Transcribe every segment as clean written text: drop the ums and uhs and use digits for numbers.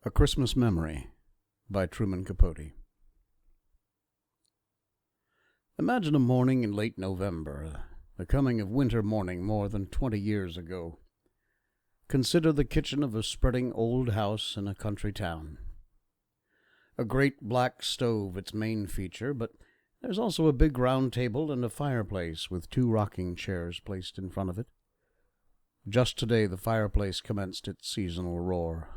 A Christmas Memory by Truman Capote. Imagine a morning in late November, the coming of winter morning more than 20 years ago. Consider the kitchen of a spreading old house in a country town. A great black stove its main feature, but there's also a big round table and a fireplace with 2 rocking chairs placed in front of it. Just today the fireplace commenced its seasonal roar.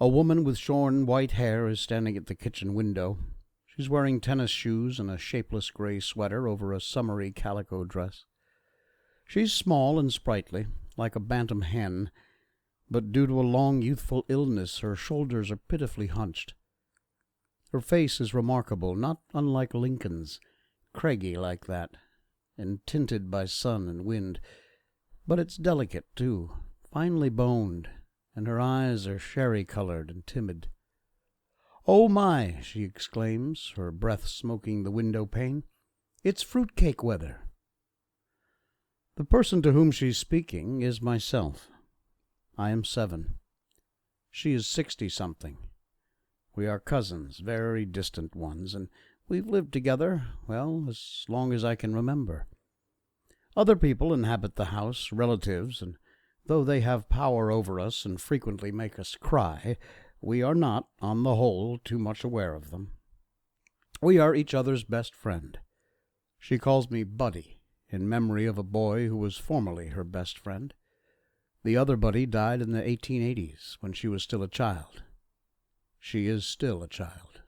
A woman with shorn white hair is standing at the kitchen window. She's wearing tennis shoes and a shapeless gray sweater over a summery calico dress. She's small and sprightly, like a bantam hen, but due to a long youthful illness her shoulders are pitifully hunched. Her face is remarkable, not unlike Lincoln's, craggy like that, and tinted by sun and wind, but it's delicate, too, finely boned, and her eyes are sherry-colored and timid. "Oh, my!" she exclaims, her breath smoking the window-pane. "It's fruitcake weather." The person to whom she's speaking is myself. I am 7. She is 60-something. We are cousins, very distant ones, and we've lived together, well, as long as I can remember. Other people inhabit the house, relatives, and though they have power over us and frequently make us cry, we are not, on the whole, too much aware of them. We are each other's best friend. She calls me Buddy, in memory of a boy who was formerly her best friend. The other Buddy died in the 1880s, when she was still a child. She is still a child.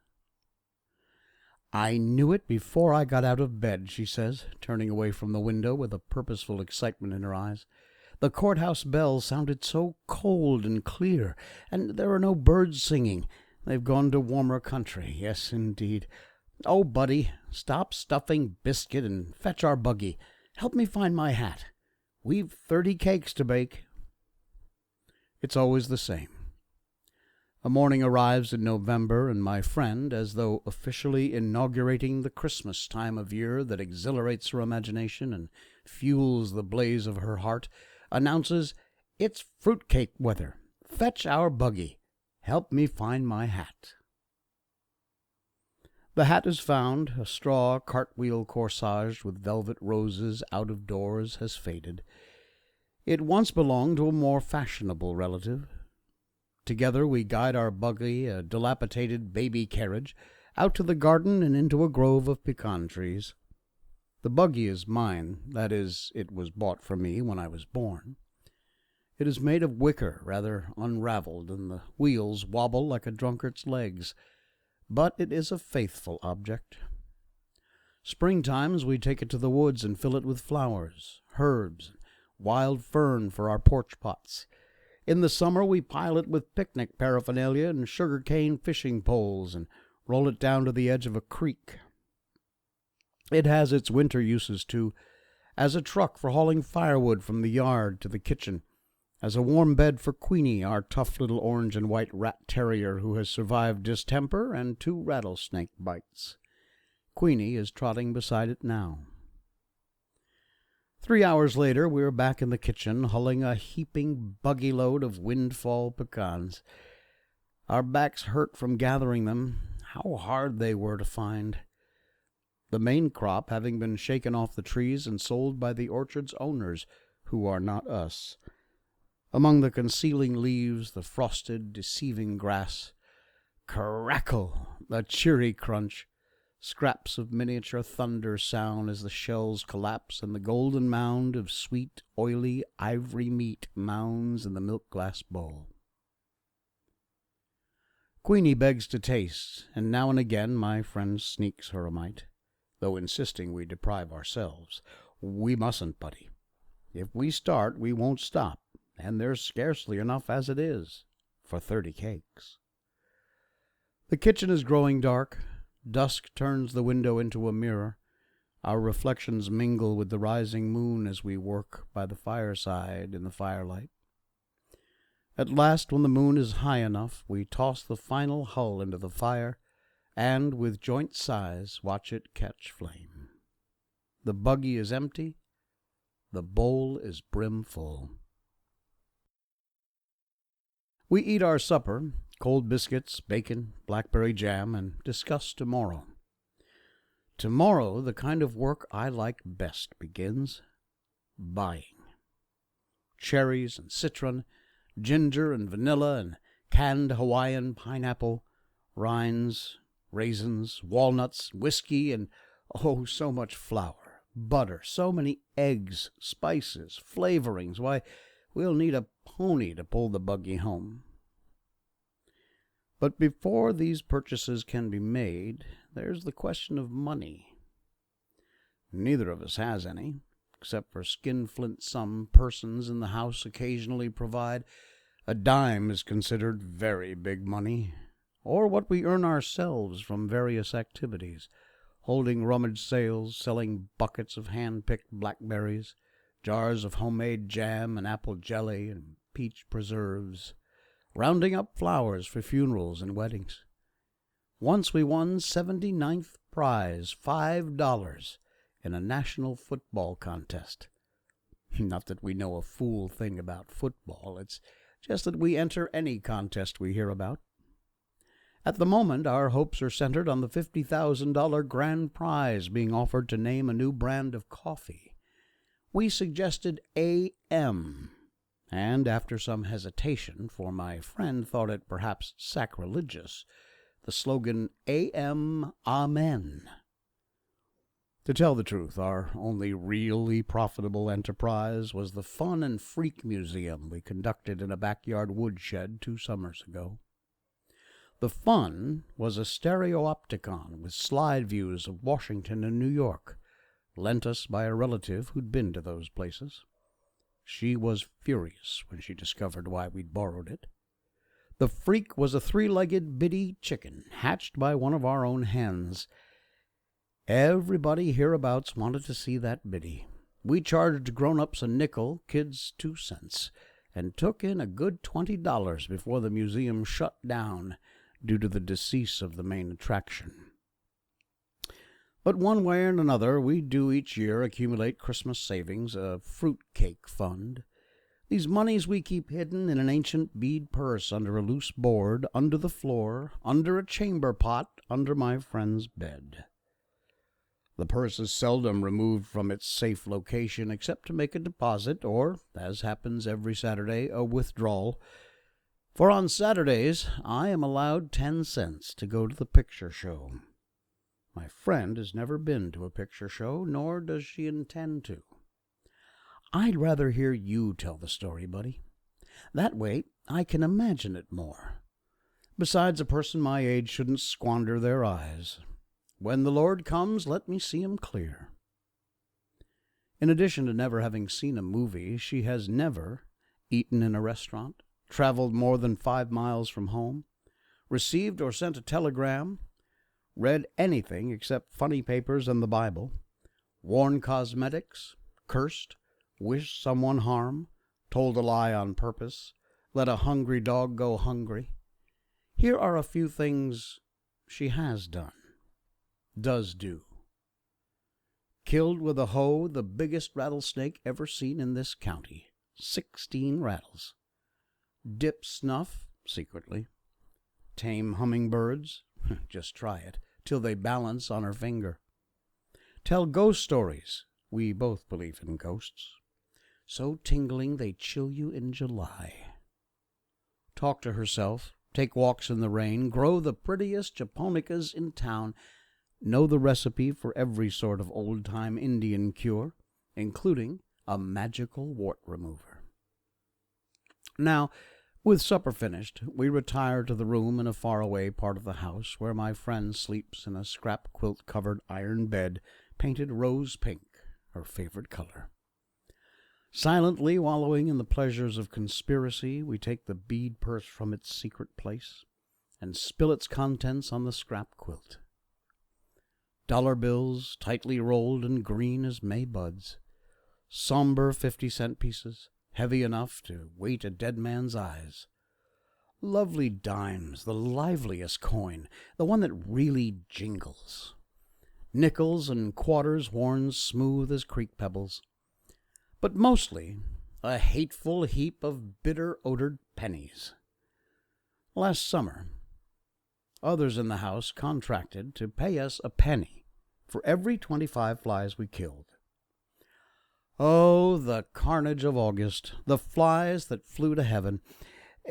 "I knew it before I got out of bed," she says, turning away from the window with a purposeful excitement in her eyes. "The courthouse bells sounded so cold and clear, and there are no birds singing. They've gone to warmer country. Yes, indeed. Oh, Buddy, stop stuffing biscuit and fetch our buggy. Help me find my hat. We've 30 cakes to bake." It's always the same. A morning arrives in November, and my friend, as though officially inaugurating the Christmas time of year that exhilarates her imagination and fuels the blaze of her heart, announces, "It's fruitcake weather. Fetch our buggy. Help me find my hat." The hat is found. A straw cartwheel corsage with velvet roses out of doors has faded. It once belonged to a more fashionable relative. Together we guide our buggy, a dilapidated baby carriage, out to the garden and into a grove of pecan trees. The buggy is mine, that is, it was bought for me when I was born. It is made of wicker, rather unraveled, and the wheels wobble like a drunkard's legs. But it is a faithful object. Springtimes we take it to the woods and fill it with flowers, herbs, wild fern for our porch pots. In the summer we pile it with picnic paraphernalia and sugar-cane fishing poles and roll it down to the edge of a creek. It has its winter uses, too, as a truck for hauling firewood from the yard to the kitchen, as a warm bed for Queenie, our tough little orange and white rat terrier who has survived distemper and 2 rattlesnake bites. Queenie is trotting beside it now. 3 hours later, we are back in the kitchen, hulling a heaping buggy load of windfall pecans. Our backs hurt from gathering them. How hard they were to find. The main crop having been shaken off the trees and sold by the orchard's owners, who are not us. Among the concealing leaves, the frosted, deceiving grass. Crackle! A cheery crunch. Scraps of miniature thunder sound as the shells collapse and the golden mound of sweet, oily, ivory meat mounds in the milk-glass bowl. Queenie begs to taste, and now and again my friend sneaks her a mite, though insisting we deprive ourselves. We mustn't, Buddy. If we start, we won't stop, and there's scarcely enough as it is for 30 cakes. The kitchen is growing dark. Dusk turns the window into a mirror. Our reflections mingle with the rising moon as we work by the fireside in the firelight. At last, when the moon is high enough, we toss the final hull into the fire and, with joint sighs, watch it catch flame. The buggy is empty. The bowl is brimful. We eat our supper, cold biscuits, bacon, blackberry jam, and discuss tomorrow. Tomorrow, the kind of work I like best begins. Buying. Cherries and citron, ginger and vanilla and canned Hawaiian pineapple, rinds, raisins, walnuts, whiskey, and oh, so much flour, butter, so many eggs, spices, flavorings. Why, we'll need a pony to pull the buggy home. But before these purchases can be made, there's the question of money. Neither of us has any, except for skinflint some persons in the house occasionally provide. A dime is considered very big money, or what we earn ourselves from various activities, holding rummage sales, selling buckets of hand-picked blackberries, jars of homemade jam and apple jelly and peach preserves, rounding up flowers for funerals and weddings. Once we won 79th prize, $5, in a national football contest. Not that we know a fool thing about football, it's just that we enter any contest we hear about. At the moment, our hopes are centered on the $50,000 grand prize being offered to name a new brand of coffee. We suggested AM, and after some hesitation, for my friend thought it perhaps sacrilegious, the slogan AM Amen. To tell the truth, our only really profitable enterprise was the Fun and Freak Museum we conducted in a backyard woodshed 2 summers ago. The Fun was a stereopticon with slide views of Washington and New York, lent us by a relative who'd been to those places. She was furious when she discovered why we'd borrowed it. The Freak was a 3-legged bitty chicken hatched by one of our own hens. Everybody hereabouts wanted to see that biddy. We charged grown-ups a nickel, kids 2 cents, and took in a good $20 before the museum shut down due to the decease of the main attraction. But one way or another, we do each year accumulate Christmas savings, a Fruitcake fund. These monies we keep hidden in an ancient bead purse under a loose board, under the floor, under a chamber pot, under my friend's bed. The purse is seldom removed from its safe location except to make a deposit or, as happens every Saturday, a withdrawal. For on Saturdays I am allowed 10 cents to go to the picture show. My friend has never been to a picture show, nor does she intend to. I'd rather hear you tell the story, buddy. That way I can imagine it more. Besides, a person my age shouldn't squander their eyes. When the Lord comes, let me see him clear. In addition to never having seen a movie, she has never eaten in a restaurant, traveled more than 5 miles from home, received or sent a telegram, read anything except funny papers and the Bible, worn cosmetics, cursed, wished someone harm, told a lie on purpose, let a hungry dog go hungry. Here are a few things she has done. Does do. Killed with a hoe the biggest rattlesnake ever seen in this county. 16 rattles. Dip snuff, secretly. Tame hummingbirds, just try it, till they balance on her finger. Tell ghost stories, we both believe in ghosts. So tingling they chill you in July. Talk to herself, take walks in the rain, grow the prettiest japonicas in town, know the recipe for every sort of old-time Indian cure, including a magical wart remover. Now, with supper finished, we retire to the room in a faraway part of the house where my friend sleeps in a scrap quilt-covered iron bed painted rose pink, her favorite color. Silently wallowing in the pleasures of conspiracy, we take the bead purse from its secret place and spill its contents on the scrap quilt. Dollar bills, tightly rolled and green as May buds. Somber 50-cent pieces, heavy enough to weight a dead man's eyes. Lovely dimes, the liveliest coin, the one that really jingles. Nickels and quarters worn smooth as creek pebbles. But mostly a hateful heap of bitter-odored pennies. Last summer, others in the house contracted to pay us a penny for every 25 flies we killed. Oh, the carnage of August, the flies that flew to heaven.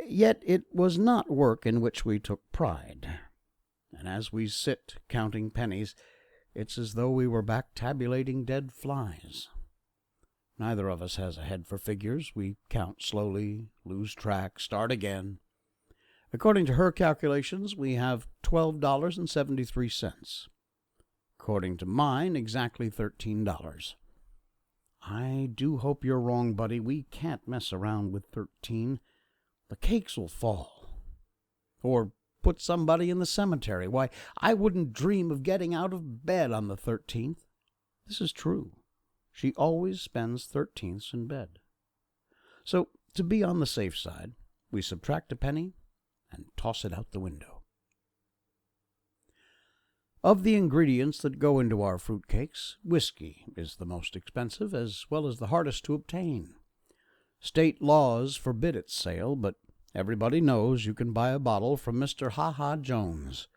Yet it was not work in which we took pride. And as we sit counting pennies, it's as though we were back tabulating dead flies. Neither of us has a head for figures. We count slowly, lose track, start again. According to her calculations, we have $12.73. According to mine, exactly $13. I do hope you're wrong, buddy. We can't mess around with 13. The cakes will fall. Or put somebody in the cemetery. Why, I wouldn't dream of getting out of bed on the 13th. This is true. She always spends 13ths in bed. So, to be on the safe side, we subtract a penny and toss it out the window. Of the ingredients that go into our fruitcakes, whiskey is the most expensive as well as the hardest to obtain. State laws forbid its sale, but everybody knows you can buy a bottle from Mr. Ha-Ha Jones.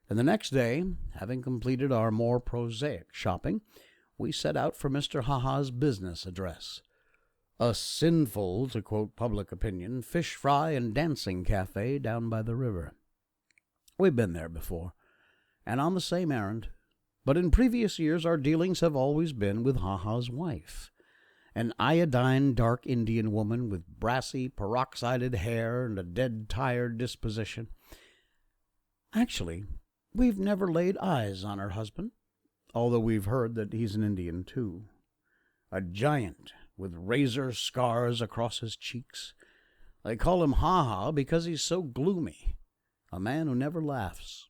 And the next day, having completed our more prosaic shopping, we set out for Mr. Ha-Ha's business address. A sinful, to quote public opinion, fish fry and dancing cafe down by the river. We've been there before, and on the same errand, but in previous years our dealings have always been with Ha-Ha's wife, an iodine dark Indian woman with brassy, peroxided hair and a dead tired disposition. Actually, we've never laid eyes on her husband, although we've heard that he's an Indian too. A giant with razor scars across his cheeks. They call him Ha-Ha because he's so gloomy, a man who never laughs.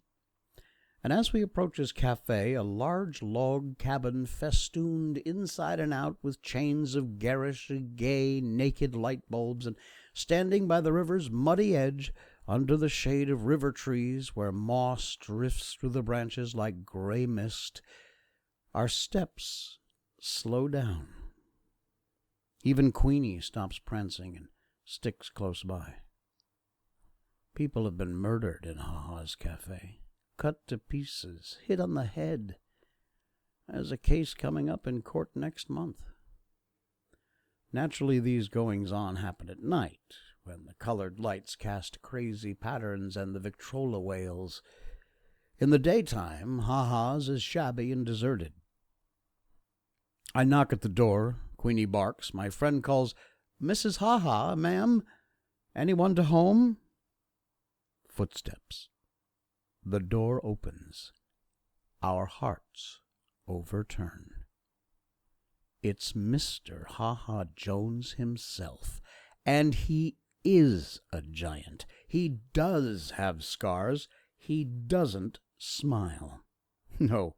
And as we approach his cafe, a large log cabin festooned inside and out with chains of garish, gay, naked light bulbs, and standing by the river's muddy edge, under the shade of river trees where moss drifts through the branches like gray mist, our steps slow down. Even Queenie stops prancing and sticks close by. People have been murdered in Ha-Ha's cafe. Cut to pieces, hit on the head. There's a case coming up in court next month. Naturally, these goings-on happen at night, when the colored lights cast crazy patterns and the Victrola wails. In the daytime, Ha-Ha's is shabby and deserted. I knock at the door. Queenie barks. My friend calls, "Mrs. Ha-Ha, ma'am? Anyone to home?" Footsteps. The door opens. Our hearts overturn. It's Mr. Ha-Ha Jones himself, and he is a giant. He does have scars. He doesn't smile. No,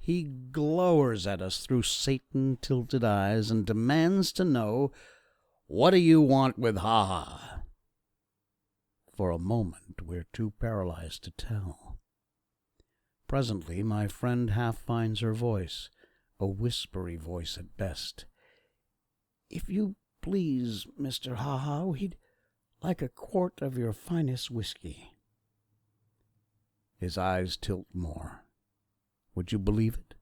he glowers at us through Satan-tilted eyes and demands to know, "What do you want with Ha-Ha?" For a moment, we're too paralyzed to tell. Presently, my friend half finds her voice, a whispery voice at best. "If you please, Mr. Ha-Ha, we'd like a quart of your finest whiskey." His eyes tilt more. Would you believe it?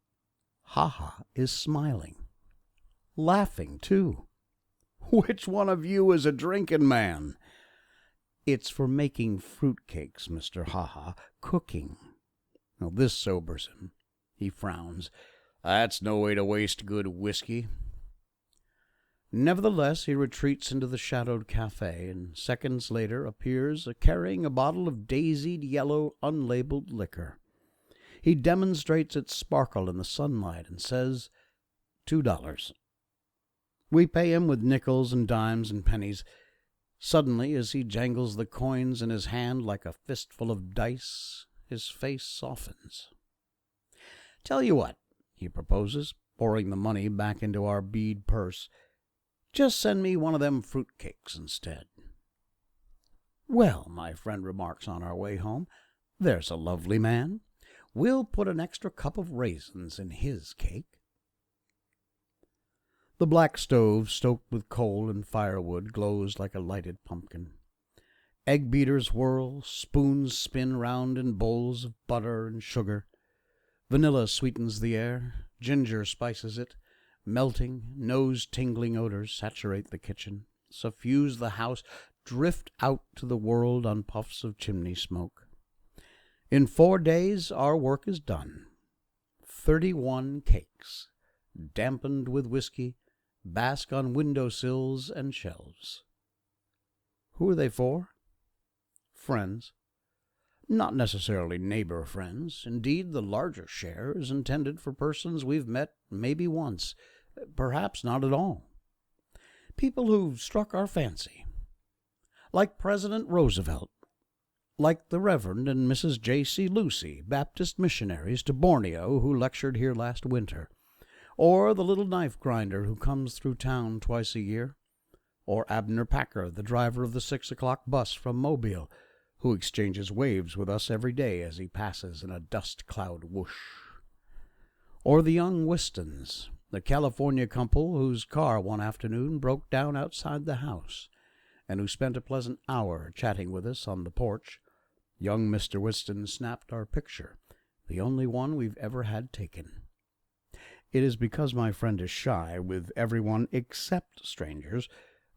Ha-Ha is smiling. Laughing, too. "Which one of you is a drinking man?" "It's for making fruitcakes, Mr. Ha-Ha. Cooking." Now, this sobers him. He frowns. "That's no way to waste good whiskey." Nevertheless, he retreats into the shadowed cafe, and seconds later appears carrying a bottle of daisied yellow unlabeled liquor. He demonstrates its sparkle in the sunlight and says, $2. We pay him with nickels and dimes and pennies. Suddenly, as he jangles the coins in his hand like a fistful of dice, his face softens. "Tell you what," he proposes, pouring the money back into our bead purse. "Just send me one of them fruitcakes instead." "Well," my friend remarks on our way home, "there's a lovely man. We'll put an extra cup of raisins in his cake." The black stove, stoked with coal and firewood, glows like a lighted pumpkin. Egg beaters whirl, spoons spin round in bowls of butter and sugar. Vanilla sweetens the air, ginger spices it. Melting, nose-tingling odors saturate the kitchen, suffuse the house, drift out to the world on puffs of chimney smoke. In 4 days our work is done. 31 cakes, dampened with whiskey, bask on window-sills and shelves. Who are they for? Friends. Not necessarily neighbor friends. Indeed, the larger share is intended for persons we've met maybe once, perhaps not at all. People who've struck our fancy. Like President Roosevelt. Like the Reverend and Mrs. J.C. Lucy, Baptist missionaries to Borneo who lectured here last winter. Or the little knife grinder who comes through town twice a year. Or Abner Packer, the driver of the 6 o'clock bus from Mobile, who exchanges waves with us every day as he passes in a dust cloud whoosh. Or the young Wistons, the California couple whose car one afternoon broke down outside the house, and who spent a pleasant hour chatting with us on the porch. Young Mr. Whiston snapped our picture, the only one we've ever had taken. It is because my friend is shy with everyone except strangers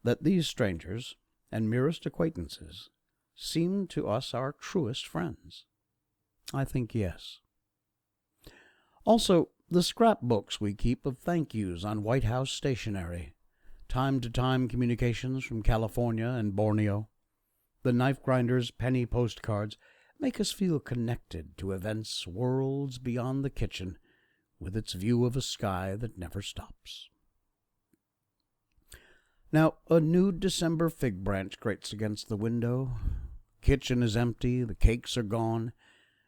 that these strangers and merest acquaintances seem to us our truest friends. I think yes. Also, the scrapbooks we keep of thank yous on White House stationery, time-to-time communications from California and Borneo, the knife grinder's penny postcards make us feel connected to events worlds beyond the kitchen, with its view of a sky that never stops. Now, a nude December fig branch grates against the window. Kitchen is empty, the cakes are gone.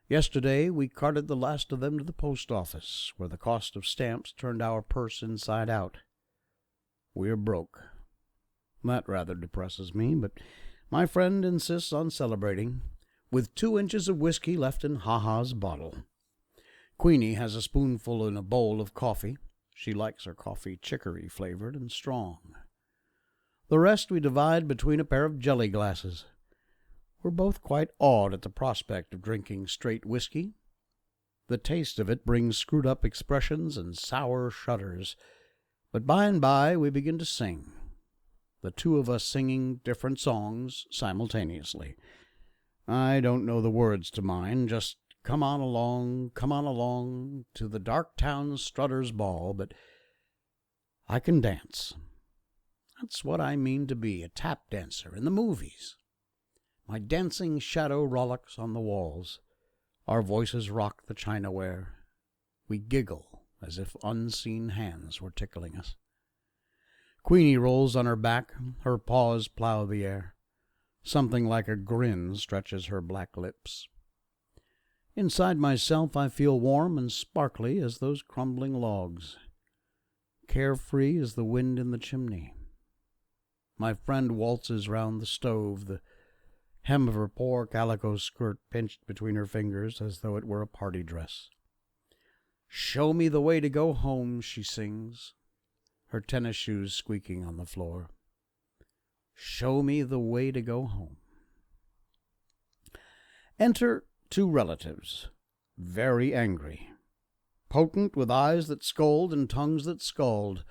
Yesterday we carted the last of them to the post office, where the cost of stamps turned our purse inside out. We're broke. That rather depresses me, but my friend insists on celebrating, with 2 inches of whiskey left in Ha-Ha's bottle. Queenie has a spoonful in a bowl of coffee. She likes her coffee chicory-flavored and strong. The rest we divide between a pair of jelly glasses. We're both quite awed at the prospect of drinking straight whiskey. The taste of it brings screwed-up expressions and sour shudders. But by and by we begin to sing, the 2 of us singing different songs simultaneously. I don't know the words to mine, just come on along, to the dark town strutter's ball, but I can dance. That's what I mean to be, a tap dancer in the movies. My dancing shadow rollicks on the walls. Our voices rock the chinaware. We giggle as if unseen hands were tickling us. Queenie rolls on her back, her paws plow the air. Something like a grin stretches her black lips. Inside myself I feel warm and sparkly as those crumbling logs. Carefree as the wind in the chimney. My friend waltzes round the stove, the hem of her poor calico skirt pinched between her fingers as though it were a party dress. "Show me the way to go home," she sings, her tennis shoes squeaking on the floor. Show me the way to go home. Enter 2 relatives, very angry, potent with eyes that scold and tongues that scald.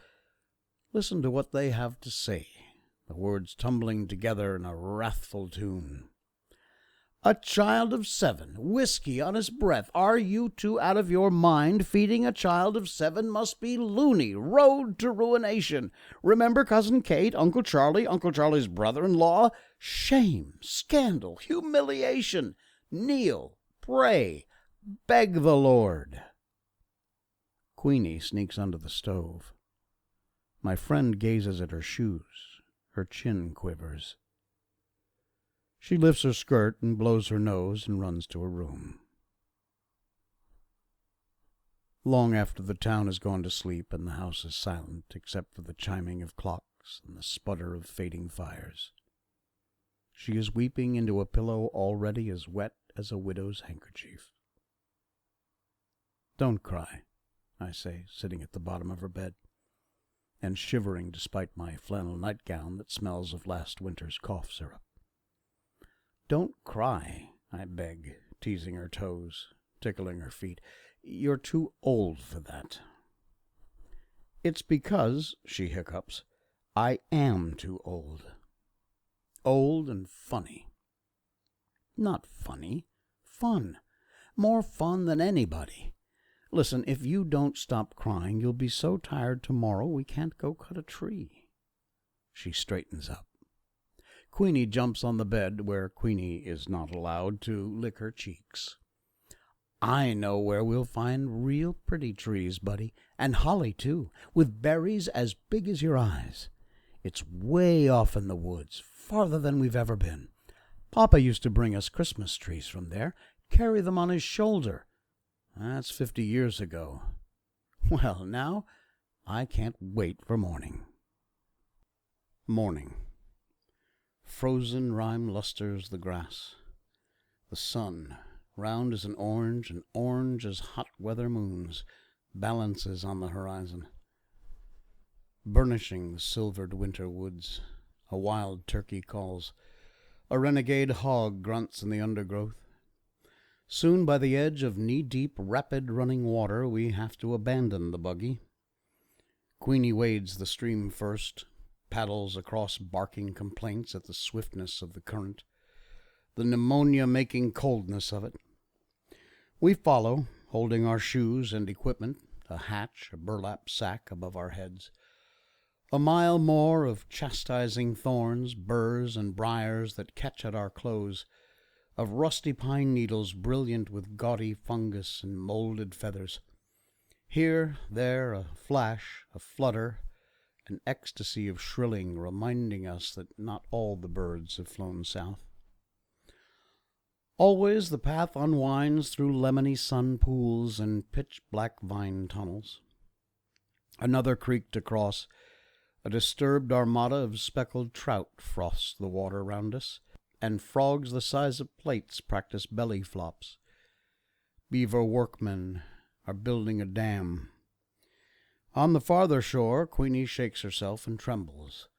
Listen to what they have to say, the words tumbling together in a wrathful tune. "A child of 7, whiskey on his breath. Are you 2 out of your mind? Feeding a child of 7 must be loony. Road to ruination. Remember Cousin Kate, Uncle Charlie's brother-in-law? Shame, scandal, humiliation. Kneel, pray, beg the Lord." Queenie sneaks under the stove. My friend gazes at her shoes. Her chin quivers. She lifts her skirt and blows her nose and runs to her room. Long after the town has gone to sleep and the house is silent except for the chiming of clocks and the sputter of fading fires, she is weeping into a pillow already as wet as a widow's handkerchief. "Don't cry," I say, sitting at the bottom of her bed, and shivering despite my flannel nightgown that smells of last winter's cough syrup. Don't cry, I beg, teasing her toes, tickling her feet. You're too old for that. It's because, she hiccups, I am too old. Old and funny. Not funny. Fun. More fun than anybody. Listen, if you don't stop crying, you'll be so tired tomorrow we can't go cut a tree. She straightens up. Queenie jumps on the bed where Queenie is not allowed to lick her cheeks. I know where we'll find real pretty trees, buddy, and holly, too, with berries as big as your eyes. It's way off in the woods, farther than we've ever been. Papa used to bring us Christmas trees from there, carry them on his shoulder. That's 50 years ago. Well, now, I can't wait for morning. Morning. Frozen rime lusters the grass. The sun, round as an orange and orange as hot weather moons, balances on the horizon, burnishing the silvered winter woods. A wild turkey calls. A renegade hog grunts in the undergrowth. Soon, by the edge of knee-deep, rapid-running water, we have to abandon the buggy. Queenie wades the stream first, paddles across barking complaints at the swiftness of the current, the pneumonia-making coldness of it. We follow, holding our shoes and equipment, a hatch, a burlap sack above our heads. A mile more of chastising thorns, burrs, and briars that catch at our clothes, of rusty pine needles brilliant with gaudy fungus and molded feathers. Here, there, a flash, a flutter, an ecstasy of shrilling reminding us that not all the birds have flown south. Always the path unwinds through lemony sun pools and pitch-black vine tunnels. Another creek to cross. A disturbed armada of speckled trout froths the water round us, and frogs the size of plates practice belly flops. Beaver workmen are building a dam. On the farther shore, Queenie shakes herself and trembles.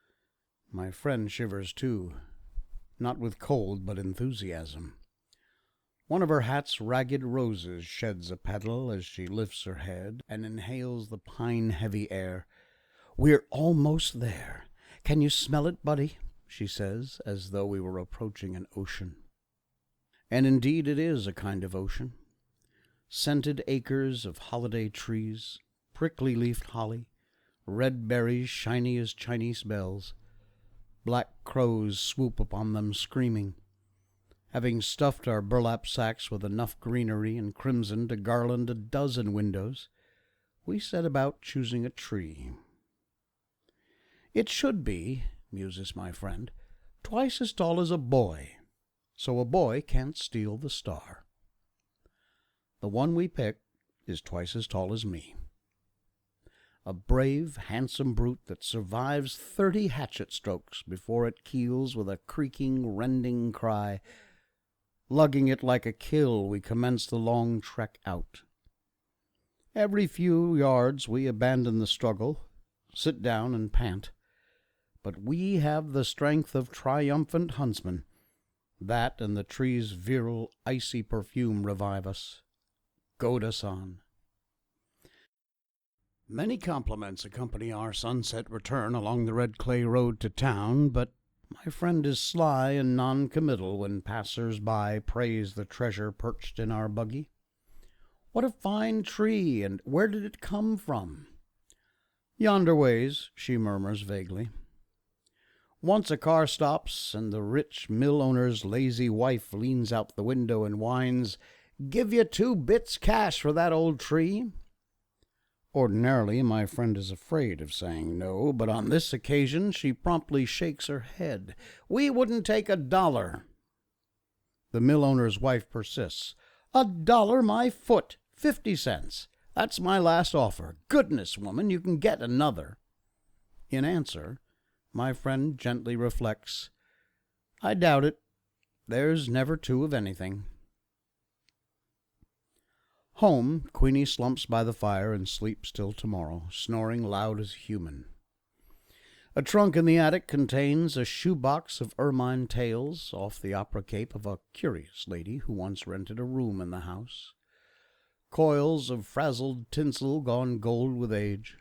My friend shivers too, not with cold but enthusiasm. One of her hat's ragged roses sheds a petal as she lifts her head and inhales the pine-heavy air. We're almost there. Can you smell it, buddy? She says, as though we were approaching an ocean. And indeed it is a kind of ocean. Scented acres of holiday trees, prickly-leafed holly, red berries shiny as Chinese bells. Black crows swoop upon them screaming. Having stuffed our burlap sacks with enough greenery and crimson to garland a dozen windows, we set about choosing a tree. It should be, muses my friend, twice as tall as a boy, so a boy can't steal the star. The one we pick is twice as tall as me. A brave, handsome brute that survives 30 hatchet strokes before it keels with a creaking, rending cry. Lugging it like a kill, we commence the long trek out. Every few yards we abandon the struggle, sit down and pant. But we have the strength of triumphant huntsmen. That and the tree's virile, icy perfume revive us, goad us on. Many compliments accompany our sunset return along the red clay road to town, but my friend is sly and non-committal when passers-by praise the treasure perched in our buggy. What a fine tree, and where did it come from? Yonder ways, she murmurs vaguely. Once a car stops, and the rich mill owner's lazy wife leans out the window and whines, "Give you 2 bits cash for that old tree." Ordinarily, my friend is afraid of saying no, but on this occasion she promptly shakes her head. "We wouldn't take $1. The mill owner's wife persists. $1 my foot, 50 cents. That's my last offer. Goodness, woman, you can get another. In answer, my friend gently reflects, "I doubt it. There's never 2 of anything." Home, Queenie slumps by the fire and sleeps till tomorrow, snoring loud as a human. A trunk in the attic contains a shoebox of ermine tales off the opera cape of a curious lady who once rented a room in the house. Coils of frazzled tinsel gone gold with age.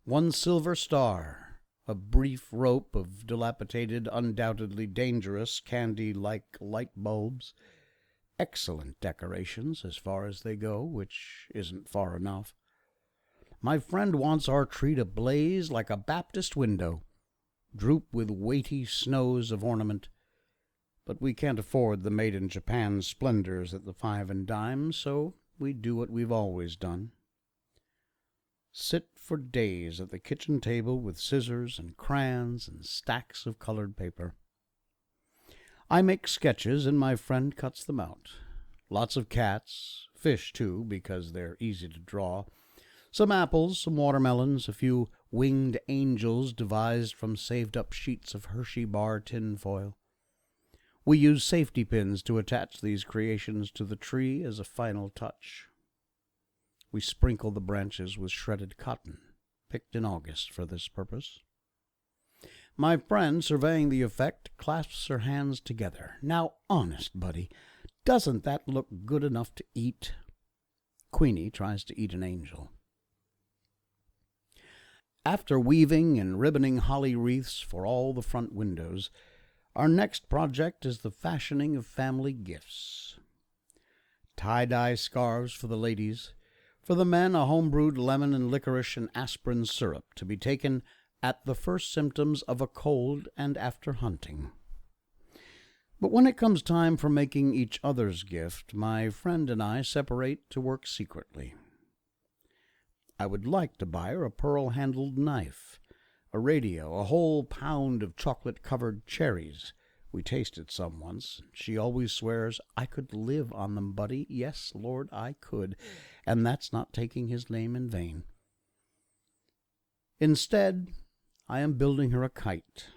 One silver star, a brief rope of dilapidated, undoubtedly dangerous, candy-like light bulbs. Excellent decorations as far as they go, which isn't far enough. My friend wants our tree to blaze like a Baptist window, droop with weighty snows of ornament, but we can't afford the made-in-Japan splendors at the 5 and dime, so we do what we've always done. Sit for days at the kitchen table with scissors and crayons and stacks of colored paper. I make sketches and my friend cuts them out. Lots of cats, fish too, because they're easy to draw, some apples, some watermelons, a few winged angels devised from saved-up sheets of Hershey bar tinfoil. We use safety pins to attach these creations to the tree as a final touch. We sprinkle the branches with shredded cotton, picked in August for this purpose. My friend, surveying the effect, clasps her hands together. Now, honest, buddy, doesn't that look good enough to eat? Queenie tries to eat an angel. After weaving and ribboning holly wreaths for all the front windows, our next project is the fashioning of family gifts. Tie-dye scarves for the ladies. For the men, a home-brewed lemon and licorice and aspirin syrup to be taken at the first symptoms of a cold and after hunting. But when it comes time for making each other's gift, my friend and I separate to work secretly. I would like to buy her a pearl-handled knife, a radio, a whole pound of chocolate-covered cherries. We tasted some once. She always swears, I could live on them, buddy. Yes, Lord, I could. And that's not taking his name in vain. Instead, I am building her a kite.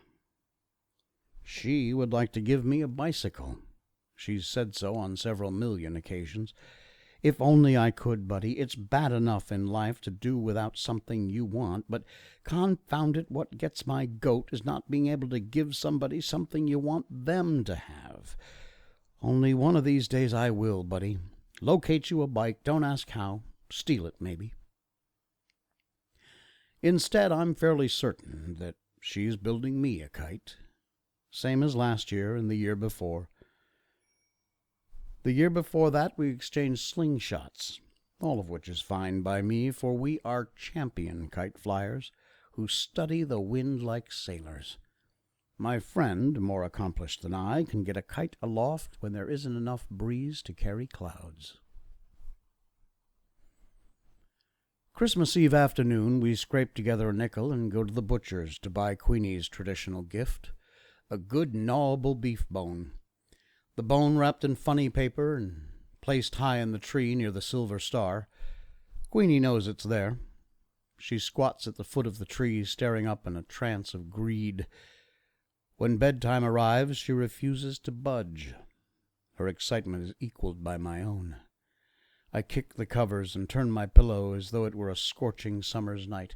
She would like to give me a bicycle. She's said so on several million occasions. If only I could, buddy. It's bad enough in life to do without something you want, but confound it, what gets my goat is not being able to give somebody something you want them to have. Only one of these days I will, buddy. Locate you a bike, don't ask how. Steal it, maybe. Instead, I'm fairly certain that she's building me a kite. Same as last year and the year before. The year before that, we exchanged slingshots, all of which is fine by me, for we are champion kite flyers who study the wind like sailors. My friend, more accomplished than I, can get a kite aloft when there isn't enough breeze to carry clouds. Christmas Eve afternoon, we scrape together a nickel and go to the butcher's to buy Queenie's traditional gift, a good gnawable beef bone. The bone wrapped in funny paper and placed high in the tree near the silver star. Queenie knows it's there. She squats at the foot of the tree, staring up in a trance of greed. When bedtime arrives, she refuses to budge. Her excitement is equaled by my own. I kick the covers and turn my pillow as though it were a scorching summer's night.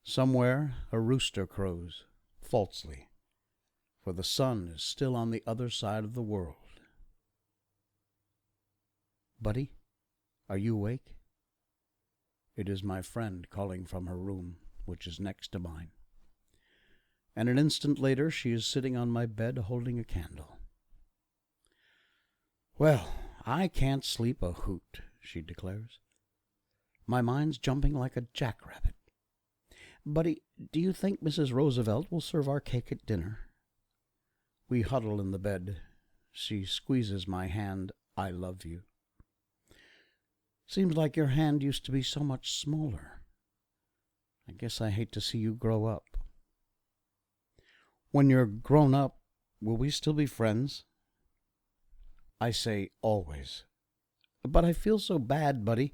Somewhere a rooster crows, falsely, for the sun is still on the other side of the world. Buddy, are you awake? It is my friend calling from her room, which is next to mine. And an instant later she is sitting on my bed holding a candle. Well, I can't sleep a hoot, she declares. My mind's jumping like a jackrabbit. Buddy, do you think Mrs. Roosevelt will serve our cake at dinner? We huddle in the bed. She squeezes my hand. I love you. Seems like your hand used to be so much smaller. I guess I hate to see you grow up. When you're grown up, will we still be friends? I say always. But I feel so bad, buddy.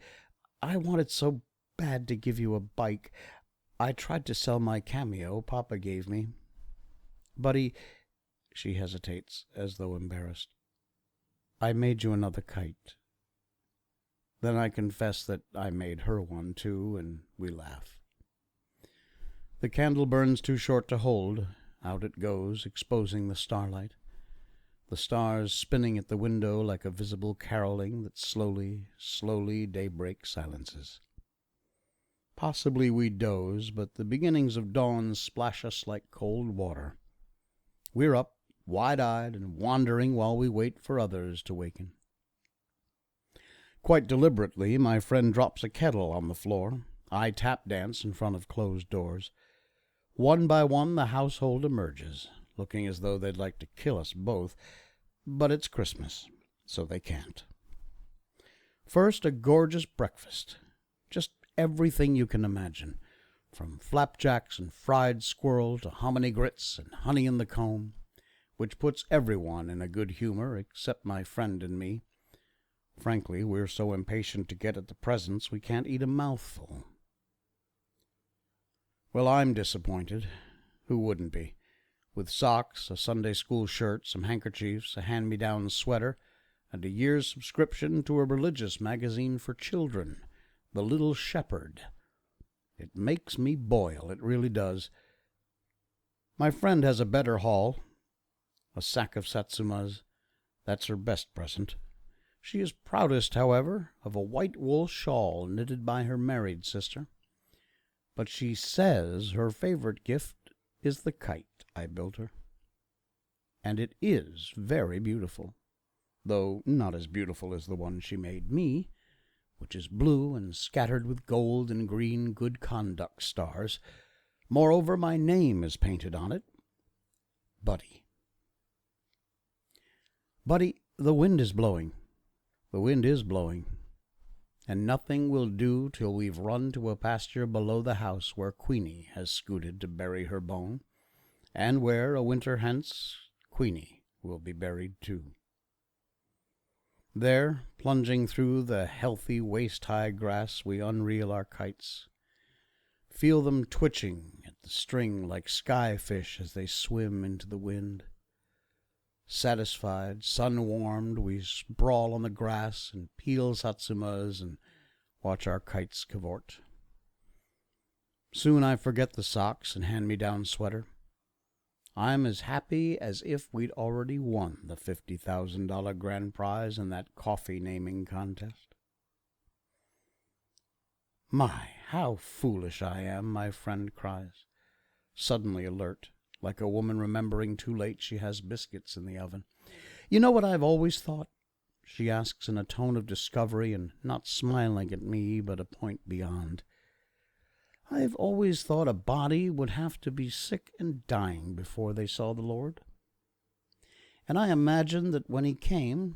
I wanted so bad to give you a bike. I tried to sell my Cameo Papa gave me. Buddy, she hesitates, as though embarrassed. I made you another kite. Then I confess that I made her one, too, and we laugh. The candle burns too short to hold. Out it goes, exposing the starlight. The stars spinning at the window like a visible caroling that slowly, slowly daybreak silences. Possibly we doze, but the beginnings of dawn splash us like cold water. We're up, wide-eyed and wandering while we wait for others to waken. Quite deliberately, my friend drops a kettle on the floor. I tap dance in front of closed doors. One by one, the household emerges, looking as though they'd like to kill us both, but it's Christmas, so they can't. First, a gorgeous breakfast. Just everything you can imagine, from flapjacks and fried squirrel to hominy grits and honey in the comb, which puts everyone in a good humor except my friend and me. Frankly, we're so impatient to get at the presents we can't eat a mouthful. Well, I'm disappointed. Who wouldn't be? With socks, a Sunday school shirt, some handkerchiefs, a hand-me-down sweater, and a year's subscription to a religious magazine for children, The Little Shepherd. It makes me boil, it really does. My friend has a better haul. A sack of satsumas. That's her best present. She is proudest, however, of a white wool shawl knitted by her married sister. But she says her favorite gift is the kite I built her. And it is very beautiful, though not as beautiful as the one she made me, which is blue and scattered with gold and green good conduct stars. Moreover, my name is painted on it, Buddy. Buddy, the wind is blowing. The wind is blowing, and nothing will do till we've run to a pasture below the house where Queenie has scooted to bury her bone, and where, a winter hence, Queenie will be buried too. There, plunging through the healthy waist-high grass, we unreel our kites, feel them twitching at the string like skyfish as they swim into the wind. Satisfied, sun-warmed, we sprawl on the grass and peel satsumas and watch our kites cavort. Soon I forget the socks and hand-me-down sweater. I'm as happy as if we'd already won the $50,000 grand prize in that coffee naming contest. My, how foolish I am, my friend cries, suddenly alert, like a woman remembering too late she has biscuits in the oven. You know what I've always thought? She asks in a tone of discovery and not smiling at me, but a point beyond. I've always thought a body would have to be sick and dying before they saw the Lord. And I imagined that when he came,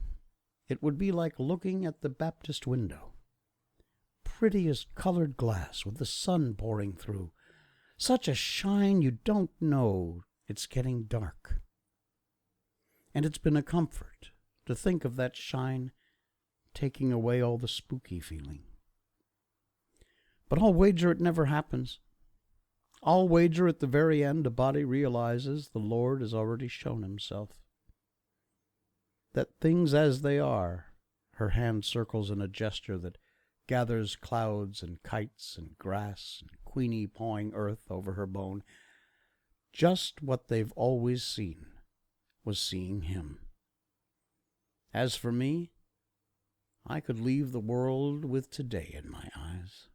it would be like looking at the Baptist window. Pretty as colored glass with the sun pouring through. Such a shine you don't know it's getting dark. And it's been a comfort to think of that shine taking away all the spooky feeling. But I'll wager it never happens. I'll wager at the very end a body realizes the Lord has already shown himself. That things as they are, her hand circles in a gesture that gathers clouds and kites and grass and Queenie pawing earth over her bone. Just what they've always seen was seeing him. As for me, I could leave the world with today in my eyes.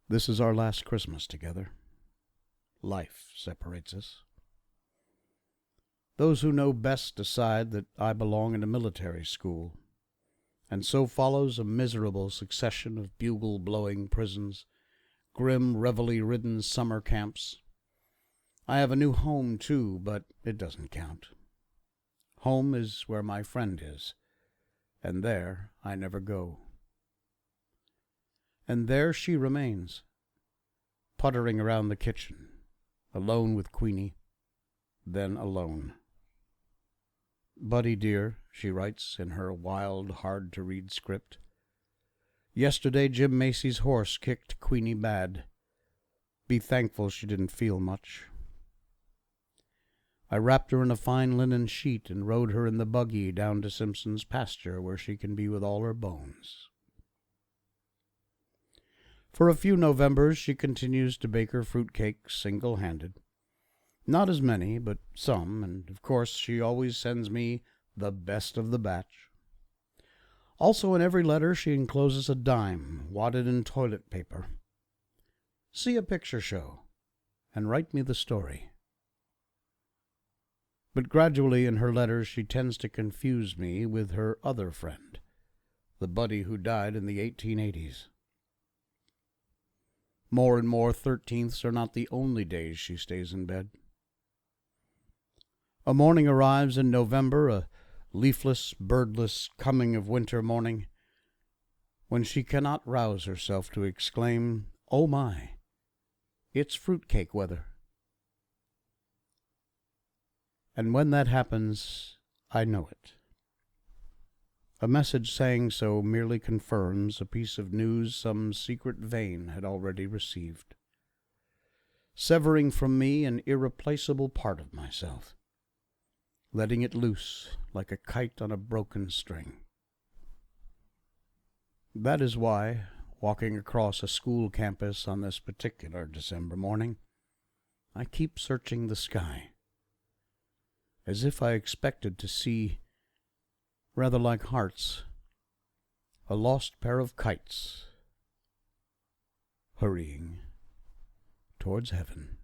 This is our last Christmas together. Life separates us. Those who know best decide that I belong in a military school, and so follows a miserable succession of bugle-blowing prisons, grim reveille-ridden summer camps. I have a new home, too, but it doesn't count. Home is where my friend is, and there I never go. And there she remains, puttering around the kitchen, alone with Queenie, then alone. Buddy dear, she writes in her wild, hard-to-read script. Yesterday Jim Macy's horse kicked Queenie bad. Be thankful she didn't feel much. I wrapped her in a fine linen sheet and rode her in the buggy down to Simpson's pasture where she can be with all her bones. For a few Novembers she continues to bake her fruitcake single-handed. Not as many, but some, and of course she always sends me the best of the batch. Also in every letter she encloses a dime wadded in toilet paper. See a picture show, and write me the story. But gradually in her letters she tends to confuse me with her other friend, the buddy who died in the 1880s. More and more 13ths are not the only days she stays in bed. A morning arrives in November, a leafless, birdless coming of winter morning, when she cannot rouse herself to exclaim, "Oh my, it's fruitcake weather." And when that happens, I know it. A message saying so merely confirms a piece of news some secret vein had already received, severing from me an irreplaceable part of myself, letting it loose like a kite on a broken string. That is why, walking across a school campus on this particular December morning, I keep searching the sky, as if I expected to see, rather like hearts, a lost pair of kites hurrying towards heaven.